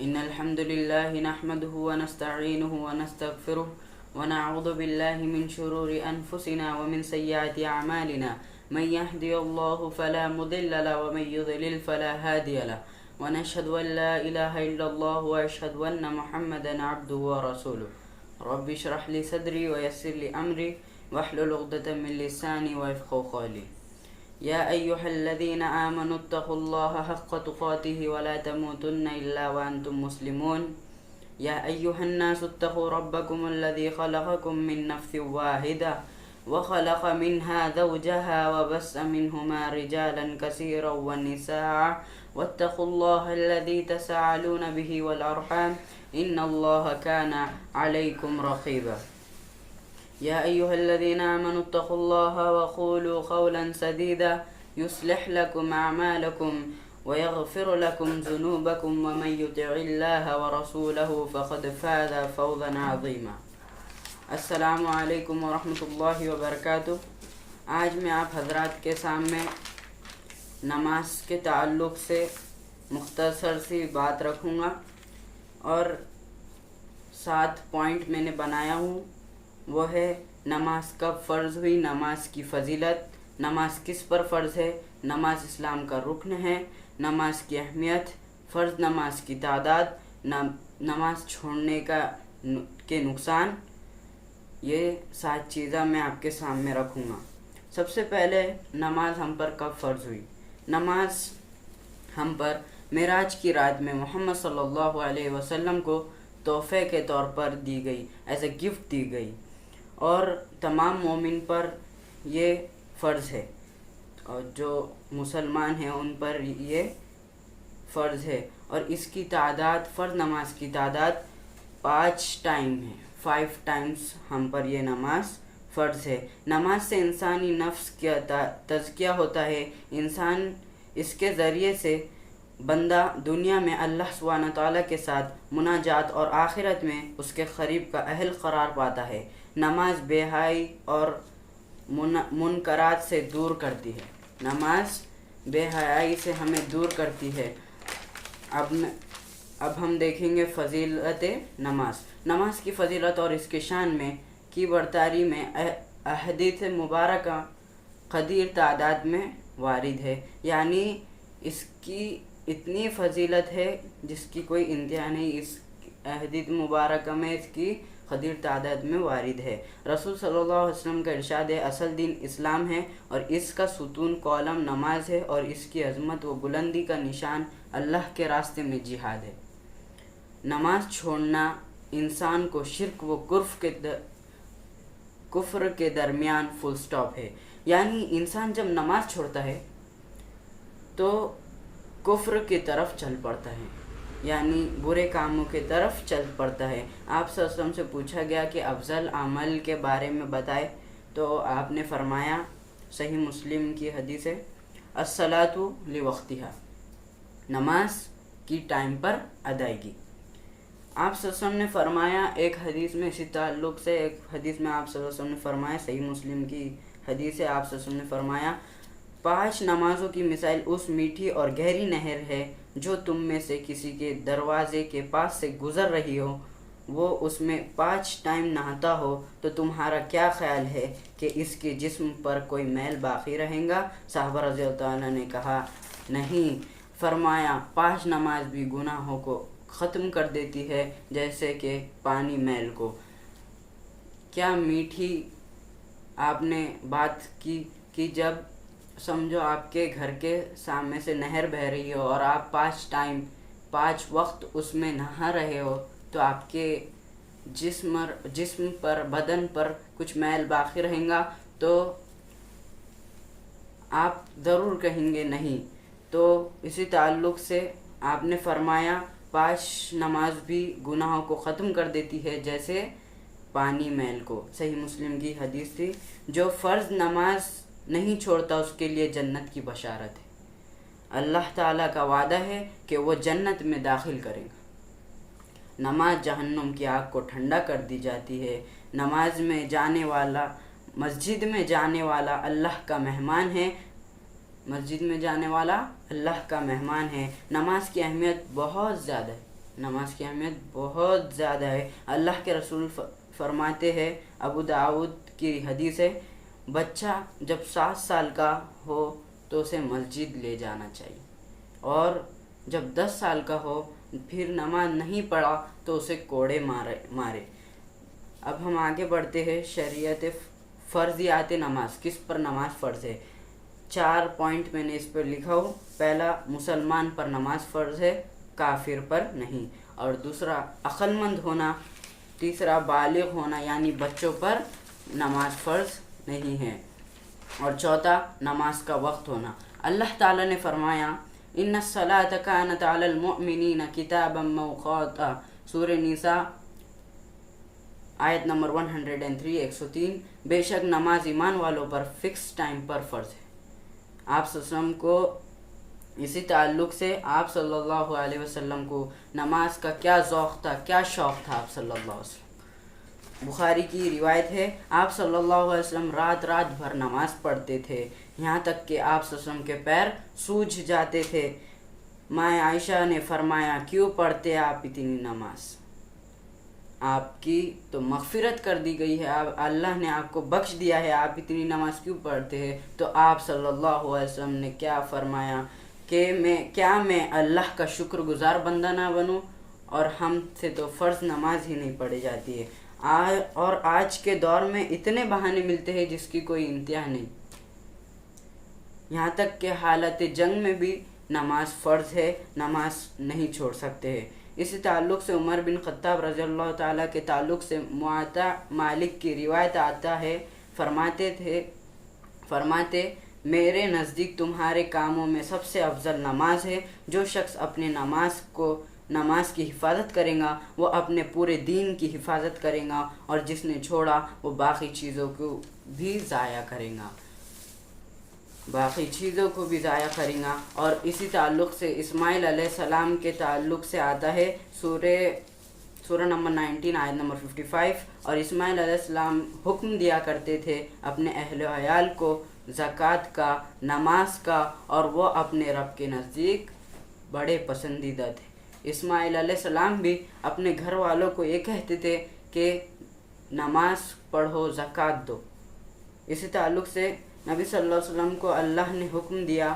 إن الحمد لله نحمده ونستعينه ونستغفره ونعوذ بالله من شرور أنفسنا ومن سيئات أعمالنا. من يهدي الله فلا مضل له ومن يضلل فلا هادي له، ونشهد أن لا إله إلا الله وأشهد أن محمدا عبده ورسوله. رب اشرح لي صدري ويسر لي أمري واحلل عقدة من لساني ويفقهوا قولي. يا أيها الذين آمنوا اتقوا الله حق تقاته ولا تموتن إلا وأنتم مسلمون. يا أيها الناس اتقوا ربكم الذي خلقكم من نفس واحدة وخلق منها زوجها وبث منهما رجالا كثيرا ونساء واتقوا الله الذي تساءلون به والأرحام إن الله كان عليكم رقيبا. يا أيها الذين آمنوا اتقوا الله وقولوا قولا سديدا يصلح لكم أعمالكم ويغفر لكم ذنوبكم ومن يطع الله ورسوله فقد فاز فوزا عظيما. السلام علیکم ورحمۃ اللہ وبرکاتہ. آج میں آپ حضرات کے سامنے نماز کے تعلق سے مختصر سی بات رکھوں گا اور 7 پوائنٹ میں نے بنایا ہوں. وہ ہے نماز کب فرض ہوئی، نماز کی فضیلت، نماز کس پر فرض ہے، نماز اسلام کا رکن ہے، نماز کی اہمیت، فرض نماز کی تعداد، نماز چھوڑنے کے نقصان. یہ 7 چیزیں میں آپ کے سامنے رکھوں گا. سب سے پہلے نماز ہم پر کب فرض ہوئی. نماز ہم پر معراج کی رات میں محمد صلی اللہ علیہ وسلم کو تحفے کے طور پر دی گئی، ایز اے گفٹ دی گئی، اور تمام مومن پر یہ فرض ہے، اور جو مسلمان ہیں ان پر یہ فرض ہے. اور اس کی تعداد، فرض نماز کی تعداد 5 ٹائم ہے، 5 ٹائمز ہم پر یہ نماز فرض ہے. نماز سے انسانی نفس کا تزکیہ ہوتا ہے. انسان اس کے ذریعے سے بندہ دنیا میں اللہ سبحانہ تعالیٰ کے ساتھ مناجات اور آخرت میں اس کے قریب کا اہل قرار پاتا ہے. نماز بے حیائی اور منکرات سے دور کرتی ہے. نماز بے حیائی سے ہمیں دور کرتی ہے. اب ہم دیکھیں گے فضیلت نماز. نماز کی فضیلت اور اس کی شان میں کی برتری میں احادیث مبارکہ قدیر تعداد میں وارد ہے. یعنی اس کی اتنی فضیلت ہے جس کی کوئی انتہا نہیں. اس احادیث مبارکہ میں اس کی قدیر تعداد میں وارد ہے. رسول صلی اللہ علیہ وسلم کا ارشاد ہے، اصل دین اسلام ہے اور اس کا ستون قلم نماز ہے، اور اس کی عظمت و بلندی کا نشان اللہ کے راستے میں جہاد ہے. نماز چھوڑنا انسان کو شرک و کفر کے درمیان فل سٹاپ ہے. یعنی انسان جب نماز چھوڑتا ہے تو کفر کی طرف چل پڑتا ہے، یعنی برے کاموں کی طرف چل پڑتا ہے. آپ صلی اللہ علیہ وسلم سے پوچھا گیا کہ افضل عمل کے بارے میں بتائے، تو آپ نے فرمایا، صحیح مسلم کی حدیث ہے، الصلاۃ لوقتہا، نماز کی ٹائم پر ادائیگی. آپ صلی اللہ علیہ وسلم نے فرمایا ایک حدیث میں، اسی تعلق سے ایک حدیث میں آپ صلی اللہ علیہ وسلم نے فرمایا، صحیح مسلم کی حدیث ہے، آپ صلی اللہ علیہ وسلم نے فرمایا، 5 نمازوں کی مثال اس میٹھی اور گہری نہر ہے جو تم میں سے کسی کے دروازے کے پاس سے گزر رہی ہو. وہ اس میں 5 ٹائم نہاتا ہو تو تمہارا کیا خیال ہے کہ اس کے جسم پر کوئی میل باقی رہیں گا؟ صحابہ رضی اللہ عنہ نے کہا نہیں. فرمایا 5 نماز بھی گناہوں کو ختم کر دیتی ہے جیسے کہ پانی میل کو. کیا میٹھی آپ نے بات کی جب سمجھو آپ کے گھر کے سامنے سے نہر بہہ رہی ہو اور آپ 5 وقت اس میں نہا رہے ہو، تو آپ کے جسم پر، بدن پر کچھ میل باقی رہیں گا؟ تو آپ ضرور کہیں گے نہیں. تو اسی تعلق سے آپ نے فرمایا 5 نماز بھی گناہوں کو ختم کر دیتی ہے جیسے پانی میل کو. صحیح مسلم کی حدیث تھی. جو فرض نماز نہیں چھوڑتا اس کے لیے جنت کی بشارت ہے. اللہ تعالیٰ کا وعدہ ہے کہ وہ جنت میں داخل کرے گا. نماز جہنم کی آگ کو ٹھنڈا کر دی جاتی ہے. نماز میں جانے والا، مسجد میں جانے والا اللہ کا مہمان ہے. مسجد میں جانے والا اللہ کا مہمان ہے. نماز کی اہمیت بہت زیادہ ہے. نماز کی اہمیت بہت زیادہ ہے۔ اللہ کے رسول فرماتے ہیں، ابو داؤد کی حدیث ہے، بچہ جب 7 سال کا ہو تو اسے مسجد لے جانا چاہیے، اور جب 10 سال کا ہو پھر نماز نہیں پڑھا تو اسے کوڑے مارے۔ اب ہم آگے بڑھتے ہیں۔ شریعت فرضیات نماز، کس پر نماز فرض ہے؟ 4 پوائنٹ میں نے اس پر لکھا ہوں۔ پہلا، مسلمان پر نماز فرض ہے، کافر پر نہیں۔ اور دوسرا، عقل مند ہونا۔ تیسرا، بالغ ہونا یعنی بچوں پر نماز فرض نہیں ہے۔ اور چوتھا، نماز کا وقت ہونا۔ اللہ تعالیٰ نے فرمایا، ان الصلاۃ کانت علی المؤمنین کتابا موقوتا، سورہ نساء آیت نمبر 103 103، بے شک نماز ایمان والوں پر فکس ٹائم پر فرض ہے۔ آپ صلی اللہ علیہ وسلم کو اسی تعلق سے آپ صلی اللہ علیہ وسلم کو نماز کا کیا ذوق تھا، کیا شوق تھا آپ صلی اللہ علیہ وسلم۔ بخاری کی روایت ہے، آپ صلی اللہ علیہ وسلم رات رات بھر نماز پڑھتے تھے، یہاں تک کہ آپ صلی اللہ علیہ وسلم کے پیر سوج جاتے تھے۔ ماں عائشہ نے فرمایا، کیوں پڑھتے آپ اتنی نماز؟ آپ کی تو مغفرت کر دی گئی ہے، اللہ نے آپ کو بخش دیا ہے، آپ اتنی نماز کیوں پڑھتے ہیں؟ تو آپ صلی اللہ علیہ وسلم نے کیا فرمایا کہ میں اللہ کا شکر گزار بندہ نہ بنوں؟ اور ہم سے تو فرض نماز ہی نہیں پڑھی جاتی ہے، اور آج کے دور میں اتنے بہانے ملتے ہیں جس کی کوئی انتہا نہیں۔ یہاں تک کہ حالت جنگ میں بھی نماز فرض ہے، نماز نہیں چھوڑ سکتے ہیں۔ اسی تعلق سے عمر بن خطاب رضی اللہ تعالیٰ کے تعلق سے معطا مالک کی روایت آتا ہے، فرماتے میرے نزدیک تمہارے کاموں میں سب سے افضل نماز ہے۔ جو شخص اپنے نماز کی حفاظت کرے گا وہ اپنے پورے دین کی حفاظت کرے گا، اور جس نے چھوڑا وہ باقی چیزوں کو بھی ضائع کرے گا۔ اور اسی تعلق سے اسماعیل علیہ السلام کے تعلق سے آتا ہے، سورہ نمبر 19 آیت نمبر 55، اور اسماعیل علیہ السلام حکم دیا کرتے تھے اپنے اہل و عیال کو زکوٰۃ کا، نماز کا، اور وہ اپنے رب کے نزدیک بڑے پسندیدہ تھے۔ اسماعیل علیہ السلام بھی اپنے گھر والوں کو یہ کہتے تھے کہ نماز پڑھو، زکوٰۃ دو۔ اسی تعلق سے نبی صلی اللہ علیہ وسلم کو اللہ نے حکم دیا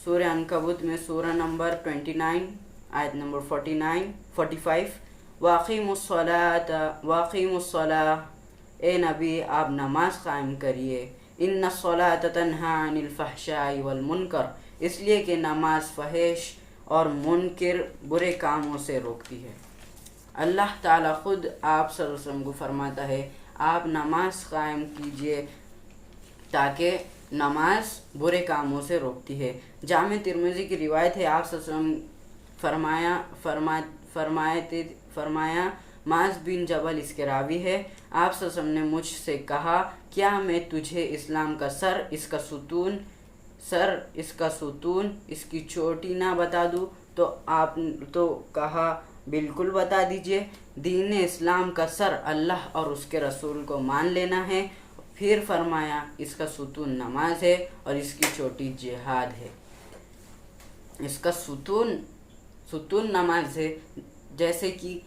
سورہ عنکبوت میں، سورہ نمبر 29 آیت نمبر 45، وَأَقِیمُوا الصَّلَاةَ، اے نبی آپ نماز قائم کریے، ان الصلاۃ تنہی عن الفحشاء والمنکر، اس لیے کہ نماز فحش اور منکر برے کاموں سے روکتی ہے۔ اللہ تعالیٰ خود آپ صلی اللہ علیہ وسلم کو فرماتا ہے، آپ نماز قائم کیجئے تاکہ نماز برے کاموں سے روکتی ہے۔ جامع ترمذی کی روایت ہے، آپ صلی اللہ علیہ وسلم فرمایا معاذ بن جبل اس کے راوی ہے، آپ صلی اللہ علیہ وسلم نے مجھ سے کہا، کیا میں تجھے اسلام کا سر، اس کا ستون، اس کی چوٹی نہ بتا دوں؟ تو آپ تو کہا، بالکل بتا دیجئے۔ دین اسلام کا سر اللہ اور اس کے رسول کو مان لینا ہے، پھر فرمایا اس کا ستون نماز ہے اور اس کی چوٹی جہاد ہے۔ اس کا ستون نماز ہے۔ جیسے کہ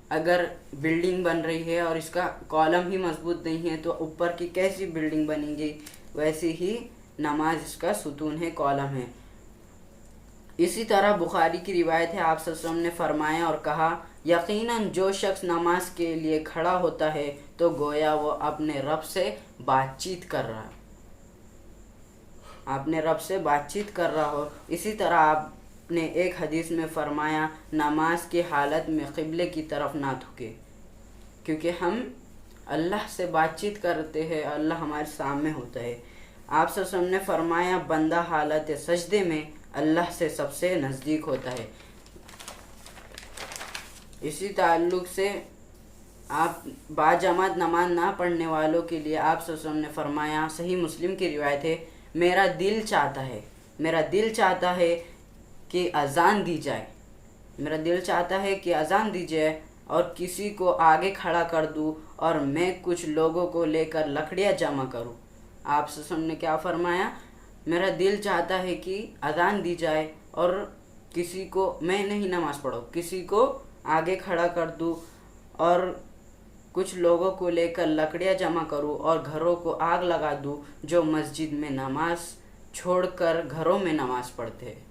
اگر بلڈنگ بن رہی ہے اور اس کا کالم ہی مضبوط نہیں ہے تو اوپر کی کیسی بلڈنگ بنے گی، ویسے ہی نماز اس کا ستون ہے، کالم ہے۔ اسی طرح بخاری کی روایت ہے، آپ صلی اللہ علیہ وسلم نے فرمایا اور کہا، یقیناً جو شخص نماز کے لیے کھڑا ہوتا ہے تو گویا وہ اپنے رب سے بات چیت کر رہا ہو۔ اسی طرح آپ نے ایک حدیث میں فرمایا، نماز کی حالت میں قبلے کی طرف نہ جھکے، کیونکہ ہم اللہ سے بات چیت کرتے ہیں، اللہ ہمارے سامنے ہوتا ہے۔ آپ صلی اللہ علیہ وسلم نے فرمایا، بندہ حالت سجدے میں اللہ سے سب سے نزدیک ہوتا ہے۔ اسی تعلق سے آپ باجماعت نماز نہ پڑھنے والوں کے لیے آپ صلی اللہ علیہ وسلم نے فرمایا، صحیح مسلم کی روایت ہے، میرا دل چاہتا ہے کہ اذان دی جائے اور کسی کو آگے کھڑا کر دوں اور میں کچھ لوگوں کو لے کر لکڑیاں جمع کروں۔ آپ صلی اللہ علیہ وسلم نے کیا فرمایا؟ میرا دل چاہتا ہے کہ اذان دی جائے اور کسی کو میں نہیں نماز پڑھو کسی کو آگے کھڑا کر دوں اور کچھ لوگوں کو لے کر لکڑیاں جمع کروں اور گھروں کو آگ لگا دوں جو مسجد میں نماز چھوڑ کر گھروں میں نماز پڑھتے ہیں،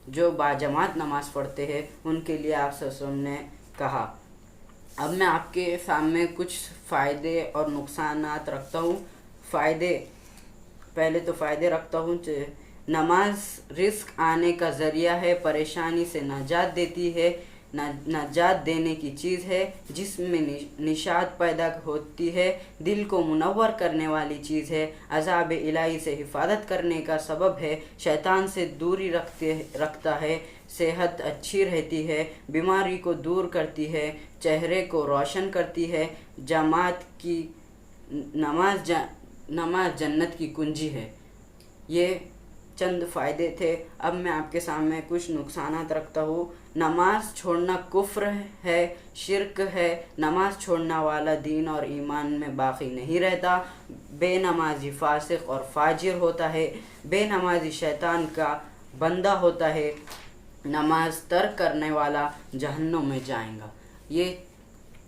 جو باجماعت نماز پڑھتے ہیں، ان کے لیے آپ صلی اللہ علیہ وسلم نے کہا۔ اب میں آپ کے سامنے کچھ فائدے اور نقصانات رکھتا ہوں۔ پہلے تو فائدے رکھتا ہوں۔ نماز رزق آنے کا ذریعہ ہے، پریشانی سے نجات دیتی ہے، نجات دینے کی چیز ہے، جسم میں نشاط پیدا ہوتی ہے، دل کو منور کرنے والی چیز ہے، عذاب الہی سے حفاظت کرنے کا سبب ہے، شیطان سے دوری رکھتا ہے، صحت اچھی رہتی ہے، بیماری کو دور کرتی ہے، چہرے کو روشن کرتی ہے، جماعت کی نماز جنت کی کنجی ہے۔ یہ چند فائدے تھے۔ اب میں آپ کے سامنے کچھ نقصانات رکھتا ہوں۔ نماز چھوڑنا کفر ہے، شرک ہے، نماز چھوڑنا والا دین اور ایمان میں باقی نہیں رہتا، بے نمازی فاسق اور فاجر ہوتا ہے، بے نمازی شیطان کا بندہ ہوتا ہے، نماز ترک کرنے والا جہنم میں جائے گا۔ یہ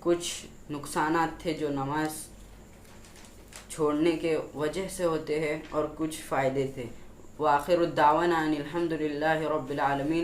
کچھ نقصانات تھے جو نماز چھوڑنے کے وجہ سے ہوتے ہیں، اور کچھ فائدے تھے۔ وآخر الدعوانا ان الحمد للہ رب العالمین۔